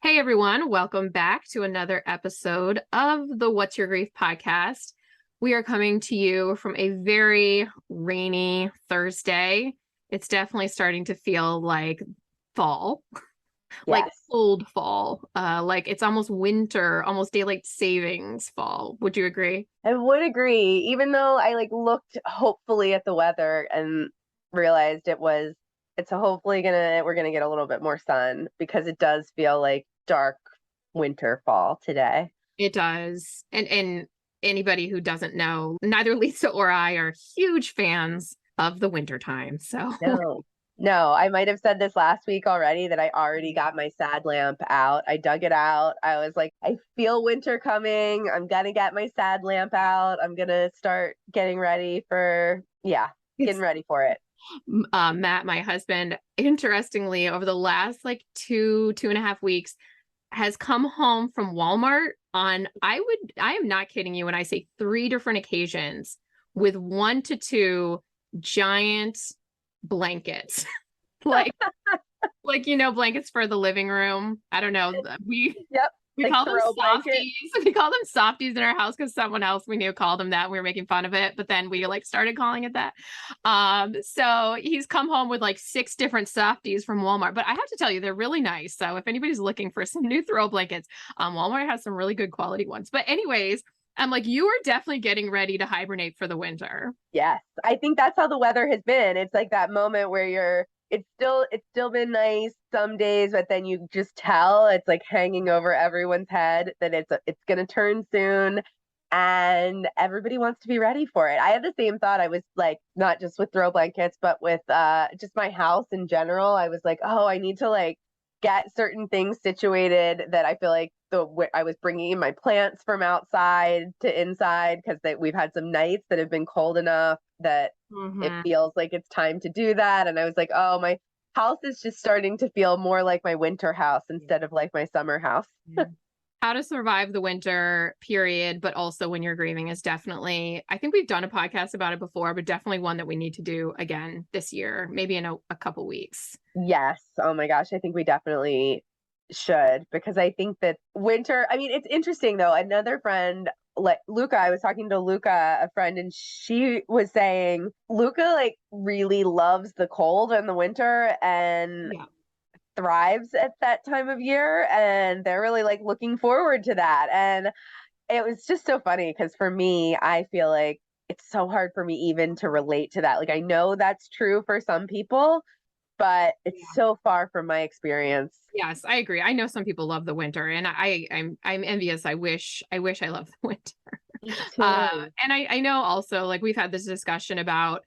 Hey everyone, welcome back to another episode of the What's Your Grief podcast. We are coming to you from a very rainy Thursday. It's definitely starting to feel like fall, like Yes, cold fall. Like it's almost winter, almost daylight savings fall. Would you agree? I would agree. Even though I looked hopefully at the weather and realized it's hopefully we're gonna get a little bit more sun because it does feel like dark winter fall today. It does. And anybody who doesn't know, neither Lisa or I are huge fans of the wintertime. So No. No, I might have said this last week already that I already got my sad lamp out. I dug it out. I was like, I feel winter coming. I'm gonna get my sad lamp out. I'm gonna start getting ready getting it's ready for it. Matt, my husband, interestingly, over the last like two and a half weeks, has come home from Walmart on, I am not kidding you when I say three different occasions with one to two giant blankets. like blankets for the living room. I don't know. Yep. We Like call them throw blanket. softies. We call them softies in our house because someone else we knew called them that. We were making fun of it, but then we like started calling it that. So he's come home with like six different softies from Walmart. But I have to tell you, they're really nice. So if anybody's looking for some new throw blankets, Walmart has some really good quality ones. But anyways, I'm like, you are definitely getting ready to hibernate for the winter. Yes. I think that's how the weather has been. It's like that moment where it's still been nice some days, but then you just tell it's like hanging over everyone's head that it's gonna turn soon and everybody wants to be ready for it. I had the same thought. I was like, not just with throw blankets, but with just my house in general. I was like, oh, I need to like get certain things situated that I feel like I was bringing in my plants from outside to inside because we've had some nights that have been cold enough that it Mm-hmm. feels like it's time to do that. And I was like, oh, my house is just starting to feel more like my winter house instead of like my summer house. How to survive the winter period, but also when you're grieving is definitely, I think we've done a podcast about it before, but definitely one that we need to do again this year, maybe in a couple weeks. Yes. Oh my gosh. I think we definitely should because I think that winter, I mean, it's interesting though. Another friend, like Luca, I was talking to Luca, a friend, and she was saying Luca like really loves the cold and the winter and Yeah. thrives at that time of year. And they're really like looking forward to that. And it was just so funny because for me, I feel like it's so hard for me even to relate to that. Like I know that's true for some people, but it's so far from my experience. Yes, I agree. I know some people love the winter and I'm envious. I wish I loved the winter. Me Uh too. and I know also like we've had this discussion about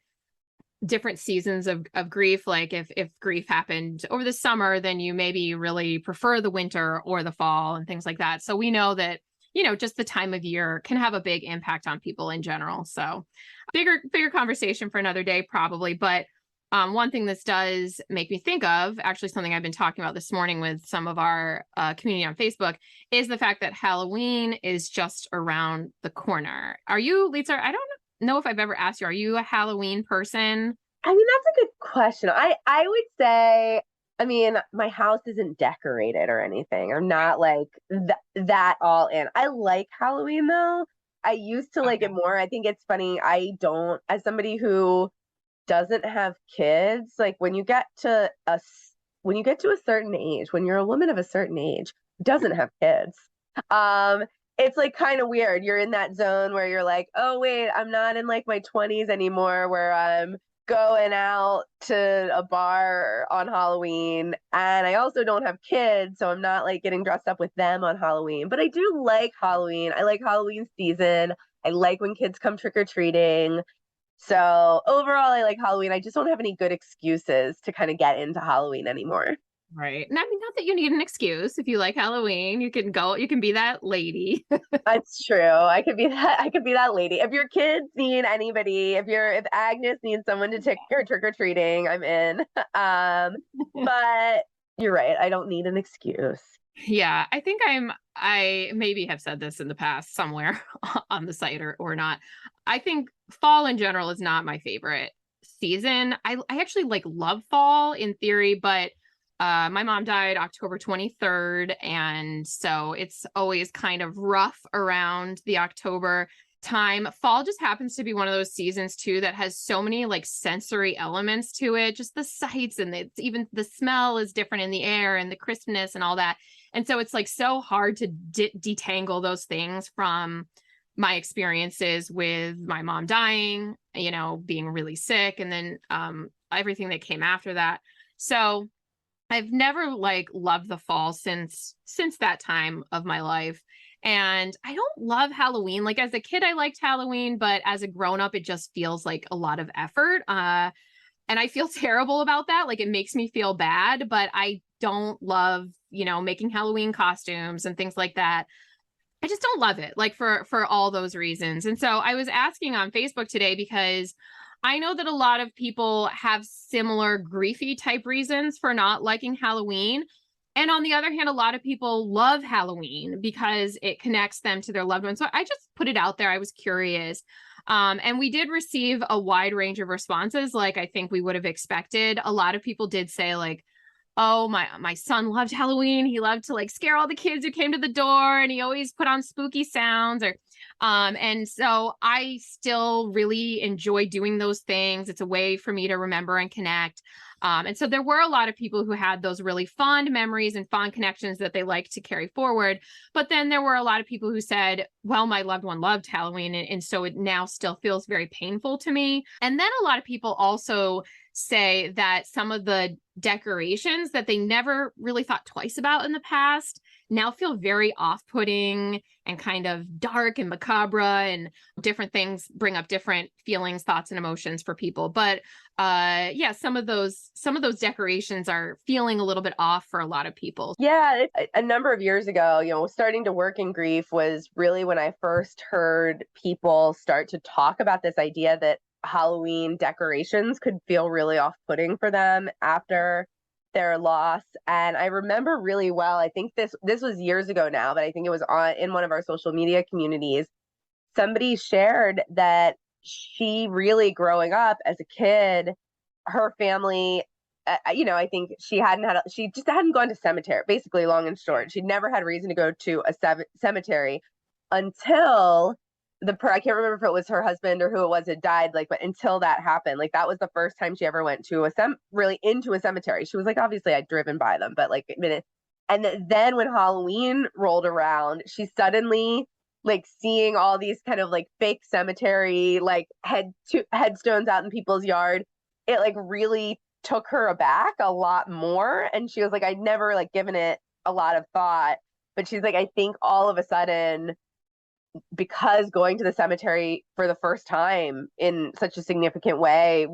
different seasons of grief. Like if grief happened over the summer, then you maybe really prefer the winter or the fall and things like that. So we know that, just the time of year can have a big impact on people in general. So bigger conversation for another day, probably. But one thing this does make me think of, actually something I've been talking about this morning with some of our community on Facebook, is the fact that Halloween is just around the corner. Are you, Lisa? I don't know if I've ever asked you, are you a Halloween person? I mean, that's a good question. I would say, I mean, my house isn't decorated or anything. I'm not like that all in. I like Halloween though. I used to like it Okay. more. I think it's funny. I don't, as somebody who doesn't have kids, like when you get to a certain age, when you're a woman of a certain age, who doesn't have kids, um, it's like kind of weird. You're in that zone where you're like, oh wait, I'm not in like my 20s anymore, where I'm going out to a bar on Halloween, and I also don't have kids, so I'm not like getting dressed up with them on Halloween. But I do like Halloween. I like Halloween season. I like when kids come trick or treating. So overall, I like Halloween. I just don't have any good excuses to kind of get into Halloween anymore. Right. And I mean, not that you need an excuse. If you like Halloween, you can go, you can be that lady. That's true. I could be that. I could be that lady. If your kids need anybody, if Agnes needs someone to take her trick or treating, I'm in. But you're right. I don't need an excuse. Yeah, I think I maybe have said this in the past somewhere on the site or not. I think fall in general is not my favorite season. I actually like love fall in theory, but My mom died October 23rd, and so it's always kind of rough around the October time. Fall just happens to be one of those seasons too that has so many like sensory elements to it, just the sights, and it's even the smell is different in the air and the crispness and all that. And so it's like so hard to detangle those things from my experiences with my mom dying, you know, being really sick, and then everything that came after that. So I've never like loved the fall since that time of my life. And I don't love Halloween. Like as a kid, I liked Halloween, but as a grown up, it just feels like a lot of effort. And I feel terrible about that. Like it makes me feel bad, but I don't love, you know, making Halloween costumes and things like that. I just don't love it, like for all those reasons. And so I was asking on Facebook today because I know that a lot of people have similar griefy type reasons for not liking Halloween. And on the other hand, a lot of people love Halloween because it connects them to their loved ones. So I just put it out there. I was curious. And we did receive a wide range of responses, like I think we would have expected. A lot of people did say like, oh, my son loved Halloween. He loved to like scare all the kids who came to the door, and he always put on spooky sounds. Or and so I still really enjoy doing those things. It's a way for me to remember and connect. And so there were a lot of people who had those really fond memories and fond connections that they like to carry forward. But then there were a lot of people who said, well, my loved one loved Halloween, and so it now still feels very painful to me. And then a lot of people also say that some of the decorations that they never really thought twice about in the past now feel very off-putting and kind of dark and macabre, and different things bring up different feelings, thoughts, and emotions for people. But yeah, some of those decorations are feeling a little bit off for a lot of people. Yeah, a number of years ago, you know, starting to work in grief was really when I first heard people start to talk about this idea that Halloween decorations could feel really off-putting for them after their loss. And I remember really well, I think this was years ago now, but I think it was in one of our social media communities. Somebody shared that she really, growing up as a kid, her family, you know, I think she just hadn't gone to cemetery, basically, long and short. She'd never had reason to go to a cemetery until I can't remember if it was her husband or who it was that died, like, but until that happened, like that was the first time she ever went to really into a cemetery. She was like, obviously I'd driven by them, but like a minute. And then when Halloween rolled around, she suddenly like seeing all these kind of like fake cemetery, like headstones out in people's yard. It like really took her aback a lot more. And she was like, I'd never like given it a lot of thought, but she's like, I think all of a sudden, because going to the cemetery for the first time in such a significant way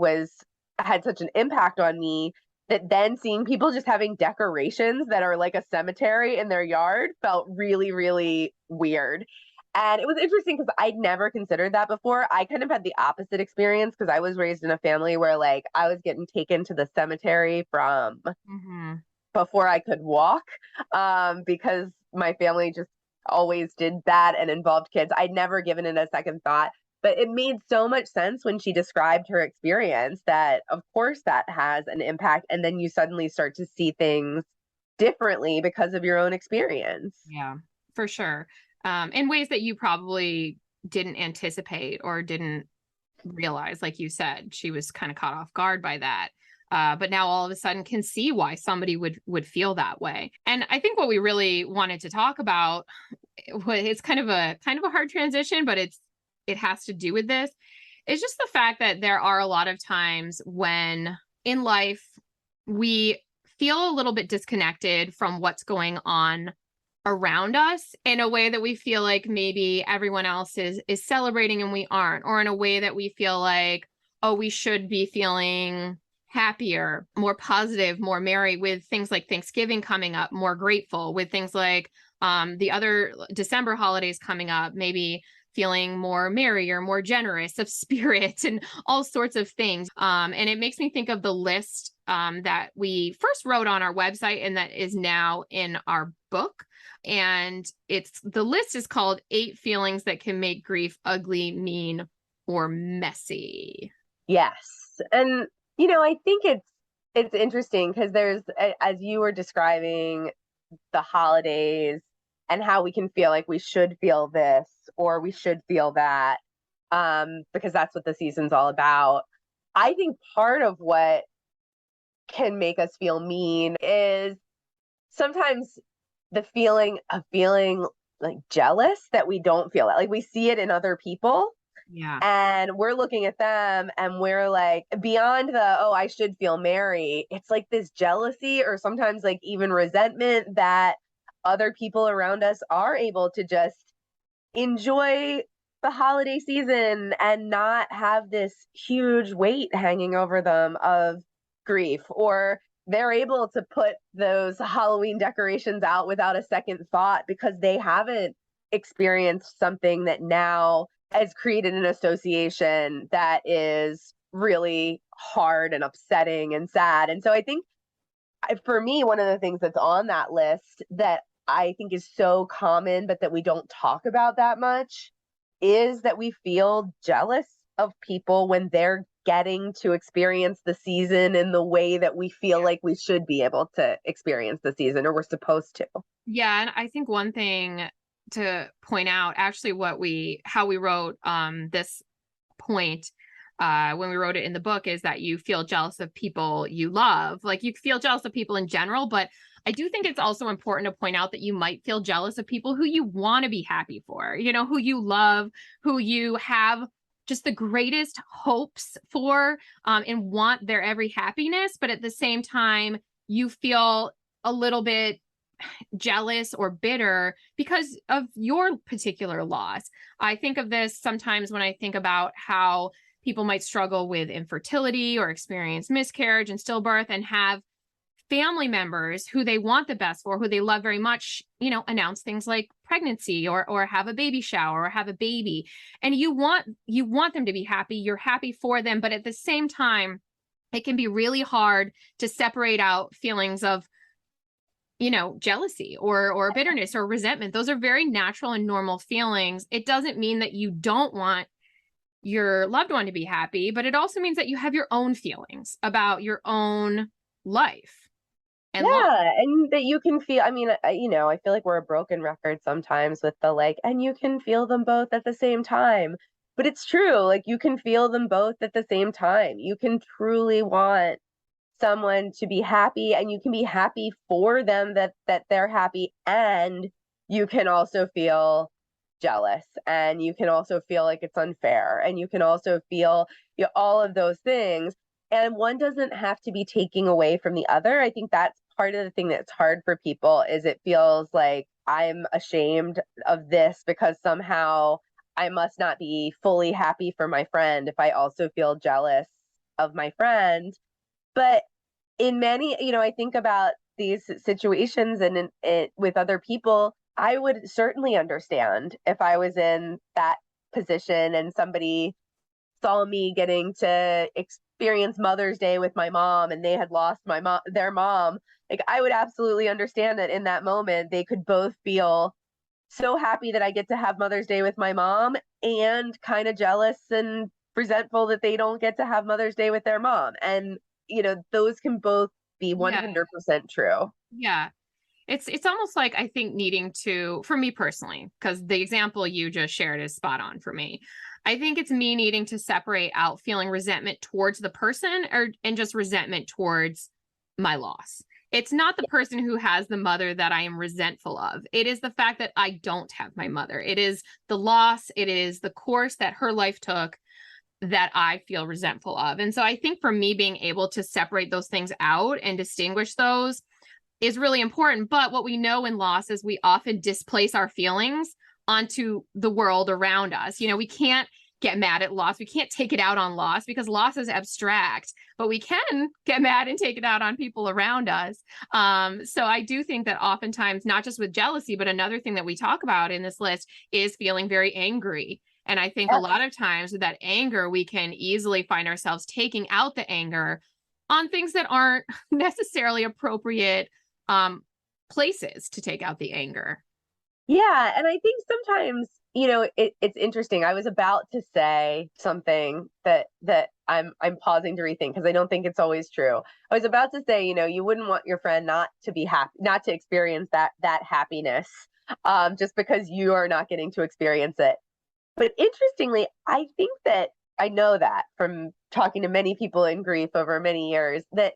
had such an impact on me, that then seeing people just having decorations that are like a cemetery in their yard felt really, really weird. And it was interesting because I'd never considered that before. I kind of had the opposite experience because I was raised in a family where like I was getting taken to the cemetery from before I could walk, because my family just always did that and involved kids. I'd never given it a second thought, but it made so much sense when she described her experience that of course that has an impact. And then you suddenly start to see things differently because of your own experience. Yeah, for sure. In ways that you probably didn't anticipate or didn't realize. Like you said, she was kind of caught off guard by that. But now all of a sudden can see why somebody would feel that way. And I think what we really wanted to talk about, it's kind of a hard transition, but it has to do with this. It's just the fact that there are a lot of times when in life we feel a little bit disconnected from what's going on around us in a way that we feel like maybe everyone else is celebrating and we aren't, or in a way that we feel like, oh, we should be feeling happier, more positive, more merry with things like Thanksgiving coming up, more grateful with things like the other December holidays coming up, maybe feeling more merry or more generous of spirit and all sorts of things. And it makes me think of the list that we first wrote on our website and that is now in our book. And the list is called 8 Feelings That Can Make Grief Ugly, Mean, or Messy. Yes. And, you know, I think it's interesting because as you were describing the holidays and how we can feel like we should feel this or we should feel that, because that's what the season's all about. I think part of what can make us feel mean is sometimes the feeling of feeling like jealous that we don't feel that. Like we see it in other people Yeah. and we're looking at them and we're like beyond the, oh, I should feel merry. It's like this jealousy or sometimes like even resentment that other people around us are able to just enjoy the holiday season and not have this huge weight hanging over them of grief, or they're able to put those Halloween decorations out without a second thought because they haven't experienced something that now has created an association that is really hard and upsetting and sad. And so I think for me, one of the things that's on that list that I think is so common, but that we don't talk about that much, is that we feel jealous of people when they're getting to experience the season in the way that we feel like we should be able to experience the season or we're supposed to. Yeah, and I think one thing to point out, actually, how we wrote this point when we wrote it in the book, is that you feel jealous of people you love. Like you feel jealous of people in general, but I do think it's also important to point out that you might feel jealous of people who you want to be happy for, who you love, who you have just the greatest hopes for, and want their every happiness. But at the same time, you feel a little bit jealous or bitter because of your particular loss. I think of this sometimes when I think about how people might struggle with infertility or experience miscarriage and stillbirth and have family members who they want the best for, who they love very much, announce things like pregnancy or have a baby shower or have a baby. And you want them to be happy. You're happy for them. But at the same time, it can be really hard to separate out feelings of jealousy or bitterness or resentment. Those are very natural and normal feelings. It doesn't mean that you don't want your loved one to be happy, but it also means that you have your own feelings about your own life and loss. Yeah, and that you can feel, I mean, I feel like we're a broken record sometimes with the like, and you can feel them both at the same time. But it's true, like you can feel them both at the same time. You can truly want someone to be happy and you can be happy for them that they're happy, and you can also feel jealous and you can also feel like it's unfair and you can also feel all of those things, and one doesn't have to be taking away from the other. I think that's part of the thing that's hard for people, is it feels like I'm ashamed of this because somehow I must not be fully happy for my friend if I also feel jealous of my friend. But in many, I think about these situations and with other people, I would certainly understand if I was in that position and somebody saw me getting to experience Mother's Day with my mom and they had lost their mom. Like I would absolutely understand that in that moment they could both feel so happy that I get to have Mother's Day with my mom and kind of jealous and resentful that they don't get to have Mother's Day with their mom. And those can both be Yeah. 100% true. Yeah. It's almost like, I think, needing to, for me personally, because the example you just shared is spot on for me. I think it's me needing to separate out feeling resentment towards the person and just resentment towards my loss. It's not the person who has the mother that I am resentful of. It is the fact that I don't have my mother. It is the loss. It is the course that her life took that I feel resentful of. And so I think for me, being able to separate those things out and distinguish those is really important. But what we know in loss is we often displace our feelings onto the world around us. We can't get mad at loss. We can't take it out on loss because loss is abstract, but we can get mad and take it out on people around us. So I do think that oftentimes, not just with jealousy, but another thing that we talk about in this list is feeling very angry. And I think a lot of times with that anger, we can easily find ourselves taking out the anger on things that aren't necessarily appropriate places to take out the anger. Yeah, and I think sometimes, it's interesting. I was about to say something that I'm pausing to rethink because I don't think it's always true. I was about to say, you wouldn't want your friend not to be happy, not to experience that happiness, just because you are not getting to experience it. But interestingly, I think that I know that from talking to many people in grief over many years that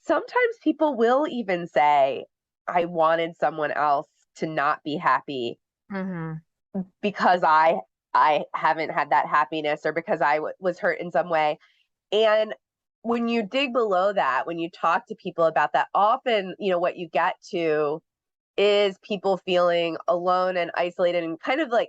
sometimes people will even say, I wanted someone else to not be happy Mm-hmm. because I haven't had that happiness or because was hurt in some way. And when you dig below that, when you talk to people about that, often, what you get to is people feeling alone and isolated and kind of like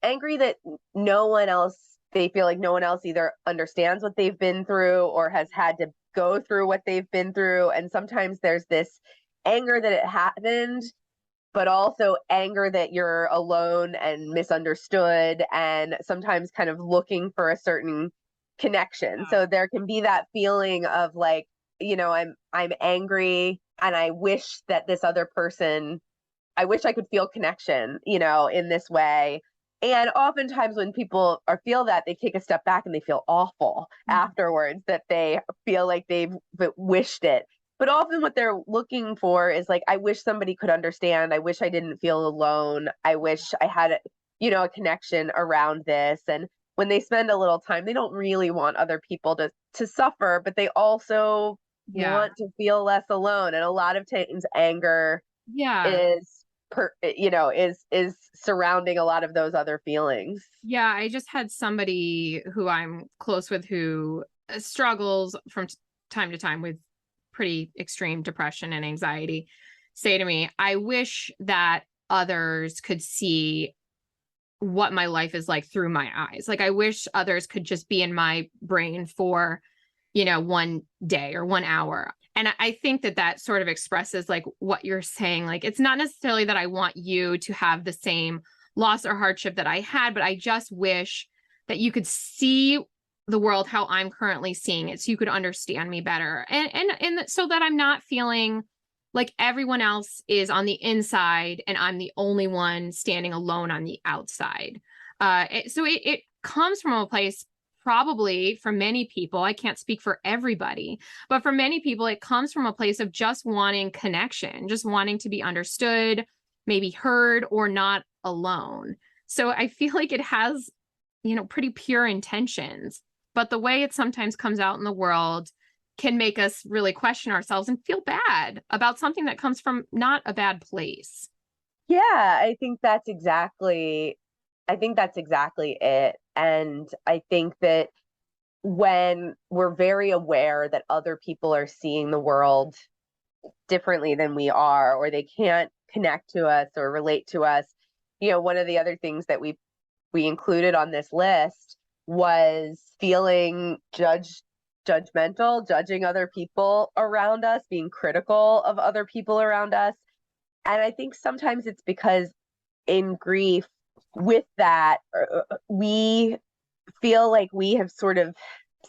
angry that no one else, they feel like no one else either understands what they've been through or has had to go through what they've been through. And sometimes there's this anger that it happened, but also anger that you're alone and misunderstood, and sometimes kind of looking for a certain connection. So there can be that feeling of like, I'm angry and I wish that this other person, I wish I could feel connection, in this way. And oftentimes when people feel that, they take a step back and they feel awful afterwards, that they feel like they've wished it. But often what they're looking for is like, I wish somebody could understand. I wish I didn't feel alone. I wish I had, a connection around this. And when they spend a little time, they don't really want other people to suffer, but they also Yeah. want to feel less alone. And a lot of times anger Yeah. is is surrounding a lot of those other feelings. Yeah. I just had somebody who I'm close with who struggles from time to time with pretty extreme depression and anxiety say to me, I wish that others could see what my life is like through my eyes. Like, I wish others could just be in my brain for, one day or 1 hour. And I think that that sort of expresses like what you're saying. Like, it's not necessarily that I want you to have the same loss or hardship that I had, but I just wish that you could see the world how I'm currently seeing it so you could understand me better. And so that I'm not feeling like everyone else is on the inside and I'm the only one standing alone on the outside. So it comes from a place, probably for many people, I can't speak for everybody, but for many people, it comes from a place of just wanting connection, just wanting to be understood, maybe heard, or not alone. So I feel like it has, pretty pure intentions, but the way it sometimes comes out in the world can make us really question ourselves and feel bad about something that comes from not a bad place. Yeah, I think that's exactly it. And I think that when we're very aware that other people are seeing the world differently than we are, or they can't connect to us or relate to us, one of the other things that we included on this list was feeling judgmental, judging other people around us, being critical of other people around us. And I think sometimes it's because in grief, with that, we feel like we have sort of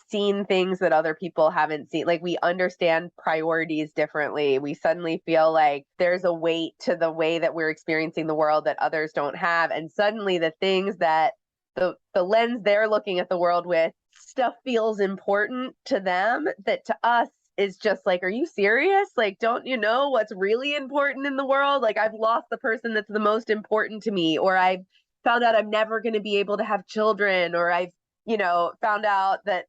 seen things that other people haven't seen. Like we understand priorities differently. We suddenly feel like there's a weight to the way that we're experiencing the world that others don't have. And suddenly the things that the lens they're looking at the world with, stuff feels important to them that to us is just like, are you serious? Like, don't you know what's really important in the world? Like, I've lost the person that's the most important to me, or I've found out I'm never going to be able to have children, or I've, found out that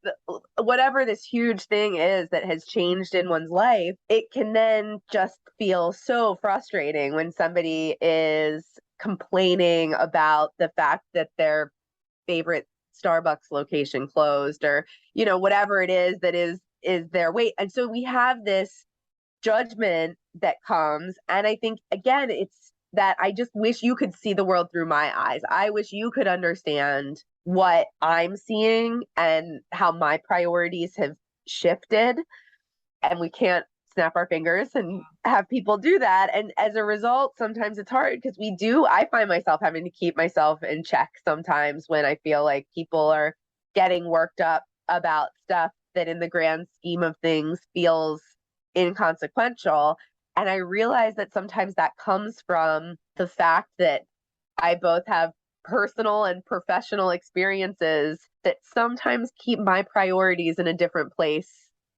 whatever this huge thing is that has changed in one's life, it can then just feel so frustrating when somebody is complaining about the fact that their favorite Starbucks location closed, or whatever it is that is their weight. And so we have this judgment that comes, and I think again it's that I just wish you could see the world through my eyes. I wish you could understand what I'm seeing and how my priorities have shifted, and we can't snap our fingers and have people do that. And as a result, sometimes it's hard because I find myself having to keep myself in check sometimes when I feel like people are getting worked up about stuff that in the grand scheme of things feels inconsequential. And I realize that sometimes that comes from the fact that I both have personal and professional experiences that sometimes keep my priorities in a different place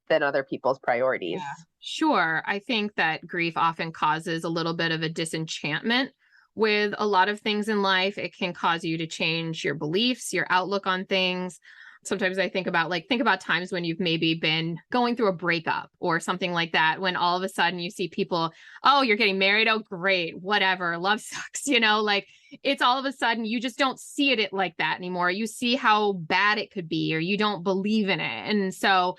than other people's priorities. Yeah, sure. I think that grief often causes a little bit of a disenchantment with a lot of things in life. It can cause you to change your beliefs, your outlook on things. Sometimes I think about times when you've maybe been going through a breakup or something like that, when all of a sudden you see people, oh, you're getting married. Oh, great. Whatever. Love sucks. Like it's all of a sudden you just don't see it like that anymore. You see how bad it could be, or you don't believe in it. And so,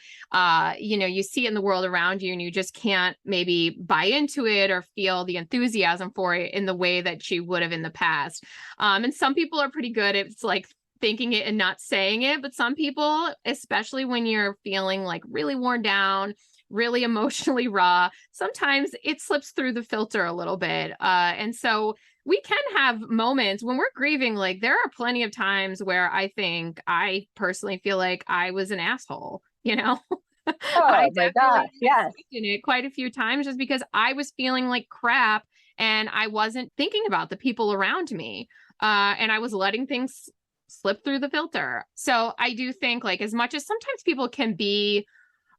you see it in the world around you and you just can't maybe buy into it or feel the enthusiasm for it in the way that you would have in the past. And some people are pretty good. It's like thinking it and not saying it, but some people, especially when you're feeling like really worn down, really emotionally raw, sometimes it slips through the filter a little bit. And so we can have moments when we're grieving. Like there are plenty of times where I personally feel like I was an asshole, I Oh my gosh, yes. in it quite a few times just because I was feeling like crap and I wasn't thinking about the people around me. And I was letting things slip through the filter. So I do think, like, as much as sometimes people can be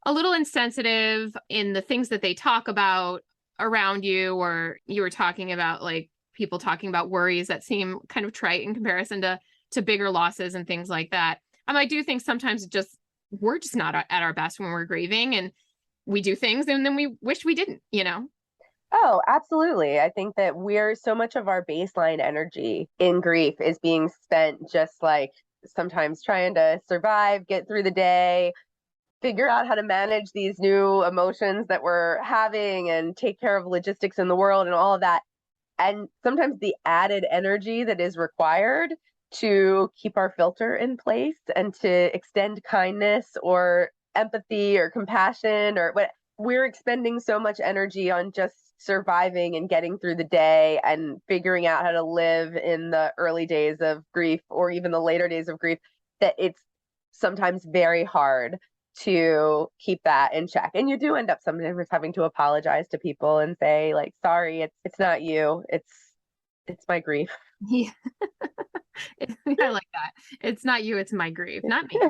a little insensitive in the things that they talk about around you, or you were talking about like people talking about worries that seem kind of trite in comparison to bigger losses and things like that. I do think sometimes we're just not at our best when we're grieving, and we do things and then we wish we didn't. Oh, absolutely. I think that so much of our baseline energy in grief is being spent just like sometimes trying to survive, get through the day, figure out how to manage these new emotions that we're having and take care of logistics in the world and all of that. And sometimes the added energy that is required to keep our filter in place and to extend kindness or empathy or compassion or what, we're expending so much energy on just surviving and getting through the day and figuring out how to live in the early days of grief or even the later days of grief, that it's sometimes very hard to keep that in check. And you do end up sometimes having to apologize to people and say like, sorry, it's not you, it's my grief. Yeah. I like that. It's not you, it's my grief, not me.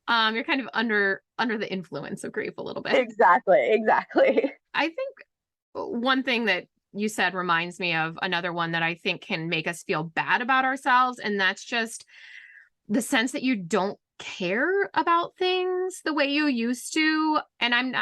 You're kind of under the influence of grief a little bit. Exactly. I think one thing that you said reminds me of another one that I think can make us feel bad about ourselves. And that's just the sense that you don't care about things the way you used to. And I'm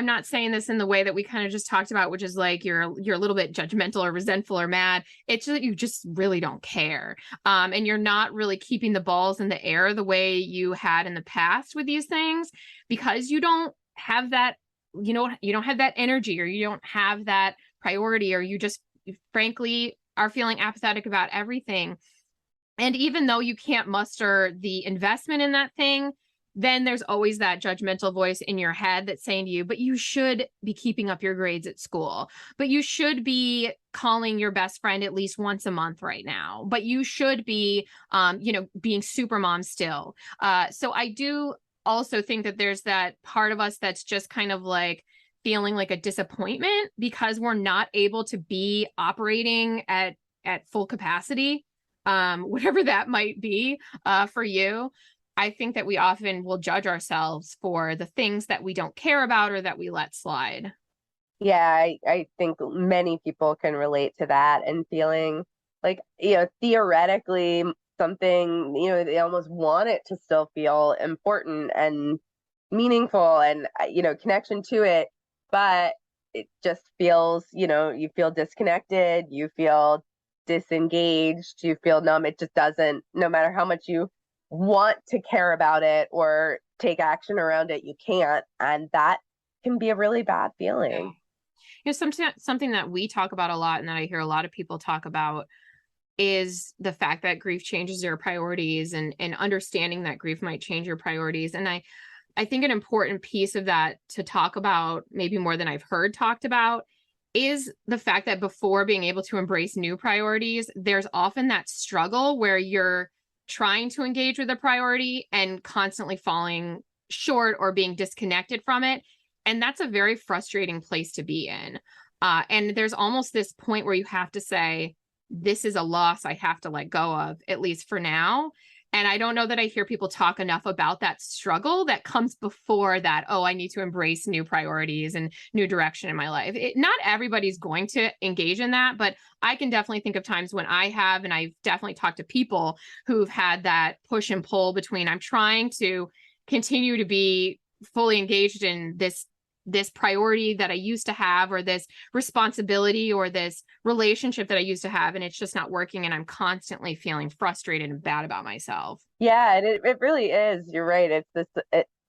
not saying this in the way that we kind of just talked about, which is like you're a little bit judgmental or resentful or mad. It's just that you just really don't care. And you're not really keeping the balls in the air the way you had in the past with these things, because you don't have that, you don't have that energy, or you don't have that priority, or you just frankly are feeling apathetic about everything. And even though you can't muster the investment in that thing, then there's always that judgmental voice in your head that's saying to you, but you should be keeping up your grades at school, but you should be calling your best friend at least once a month right now, but you should be, being super mom still. So I do also think that there's that part of us that's just kind of like feeling like a disappointment because we're not able to be operating at full capacity. Whatever that might be for you. I think that we often will judge ourselves for the things that we don't care about or that we let slide. Yeah, I think many people can relate to that and feeling like, theoretically something, they almost want it to still feel important and meaningful and, connection to it, but it just feels, you feel disconnected, you feel disengaged, you feel numb. It just doesn't, no matter how much you want to care about it or take action around it, you can't. And that can be a really bad feeling. Something that we talk about a lot and that I hear a lot of people talk about is the fact that grief changes your priorities, and understanding that grief might change your priorities. And I think an important piece of that to talk about, maybe more than I've heard talked about, is the fact that before being able to embrace new priorities, there's often that struggle where you're trying to engage with a priority and constantly falling short or being disconnected from it. And that's a very frustrating place to be in. And there's almost this point where you have to say, this is a loss I have to let go of, at least for now. And I don't know that I hear people talk enough about that struggle that comes before that. Oh, I need to embrace new priorities and new direction in my life. Not everybody's going to engage in that, but I can definitely think of times when I have, and I've definitely talked to people who've had that push and pull between I'm trying to continue to be fully engaged in this priority that I used to have, or this responsibility or this relationship that I used to have, and it's just not working. And I'm constantly feeling frustrated and bad about myself. Yeah, and it really is. You're right. It's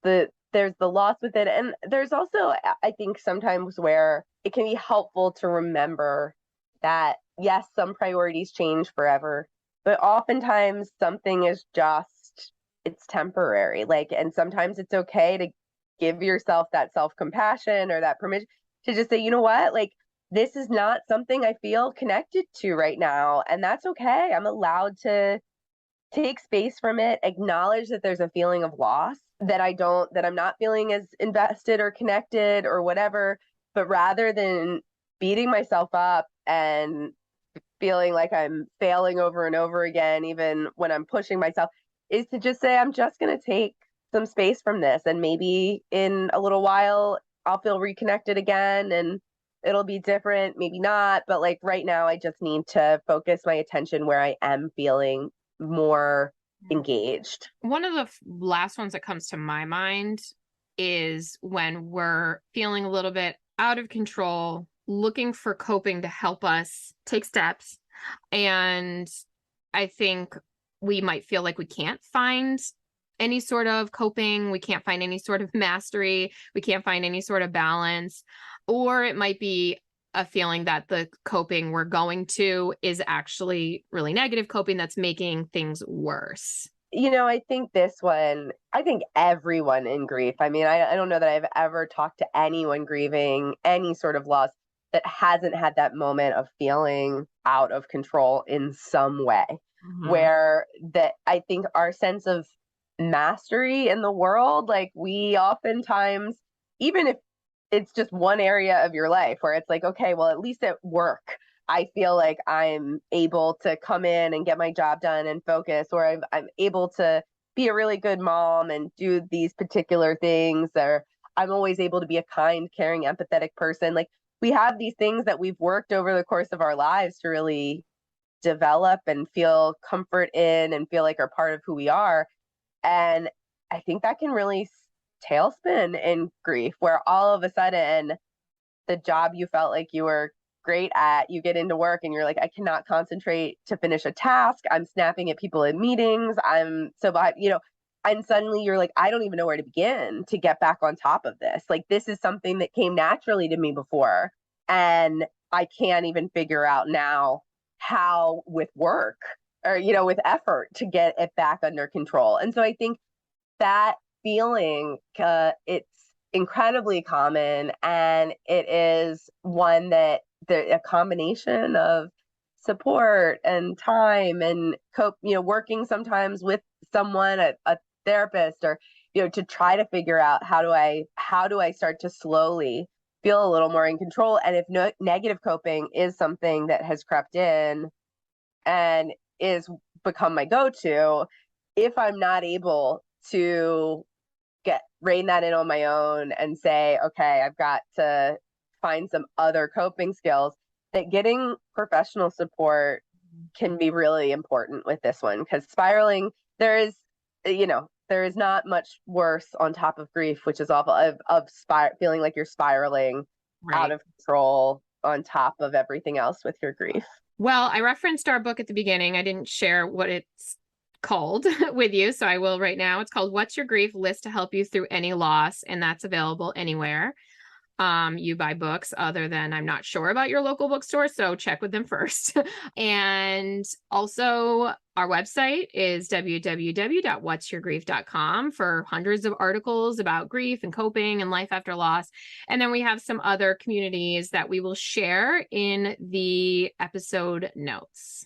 there's the loss with it. And there's also, I think, sometimes where it can be helpful to remember that, yes, some priorities change forever, but oftentimes something is just, it's temporary. Like, and sometimes it's okay to give yourself that self-compassion or that permission to just say, you know what, like, this is not something I feel connected to right now. And that's okay. I'm allowed to take space from it, acknowledge that there's a feeling of loss, that I'm not feeling as invested or connected or whatever. But rather than beating myself up and feeling like I'm failing over and over again, even when I'm pushing myself, is to just say, I'm just going to take some space from this. And maybe in a little while, I'll feel reconnected again and it'll be different, maybe not. But like right now, I just need to focus my attention where I am feeling more engaged. One of the last ones that comes to my mind is when we're feeling a little bit out of control, looking for coping to help us take steps. And I think we might feel like we can't find any sort of coping. We can't find any sort of mastery. We can't find any sort of balance. Or it might be a feeling that the coping we're going to is actually really negative coping that's making things worse. You know, I think everyone in grief, I mean, I don't know that I've ever talked to anyone grieving any sort of loss that hasn't had that moment of feeling out of control in some way, where that I think our sense of mastery in the world, like we oftentimes, even if it's just one area of your life where it's like, okay, well, at least at work, I feel like I'm able to come in and get my job done and focus, or I'm able to be a really good mom and do these particular things, or I'm always able to be a kind, caring, empathetic person. Like we have these things that we've worked over the course of our lives to really develop and feel comfort in and feel like are part of who we are. And I think that can really tailspin in grief, where all of a sudden the job you felt like you were great at, you get into work and you're like, I cannot concentrate to finish a task. I'm snapping at people in meetings. I'm so behind, and suddenly you're like, I don't even know where to begin to get back on top of this. Like, this is something that came naturally to me before. And I can't even figure out now how with work or, with effort to get it back under control. And so I think that feeling, it's incredibly common, and it is one that a combination of support and time and working sometimes with someone, a therapist, or to try to figure out how do I start to slowly feel a little more in control. And if negative coping is something that has crept in and is become my go-to, if I'm not able to rein that in on my own and say, okay, I've got to find some other coping skills, that getting professional support can be really important with this one. Because spiraling, there is not much worse on top of grief, which is awful, of feeling like you're spiraling out of control on top of everything else with your grief. Well, I referenced our book at the beginning. I didn't share what it's called with you, so I will right now. It's called What's Your Grief? List to Help You Through Any Loss, and that's available anywhere you buy books, other than I'm not sure about your local bookstore, so check with them first. And also our website is www.whatsyourgrief.com for hundreds of articles about grief and coping and life after loss. And then we have some other communities that we will share in the episode notes.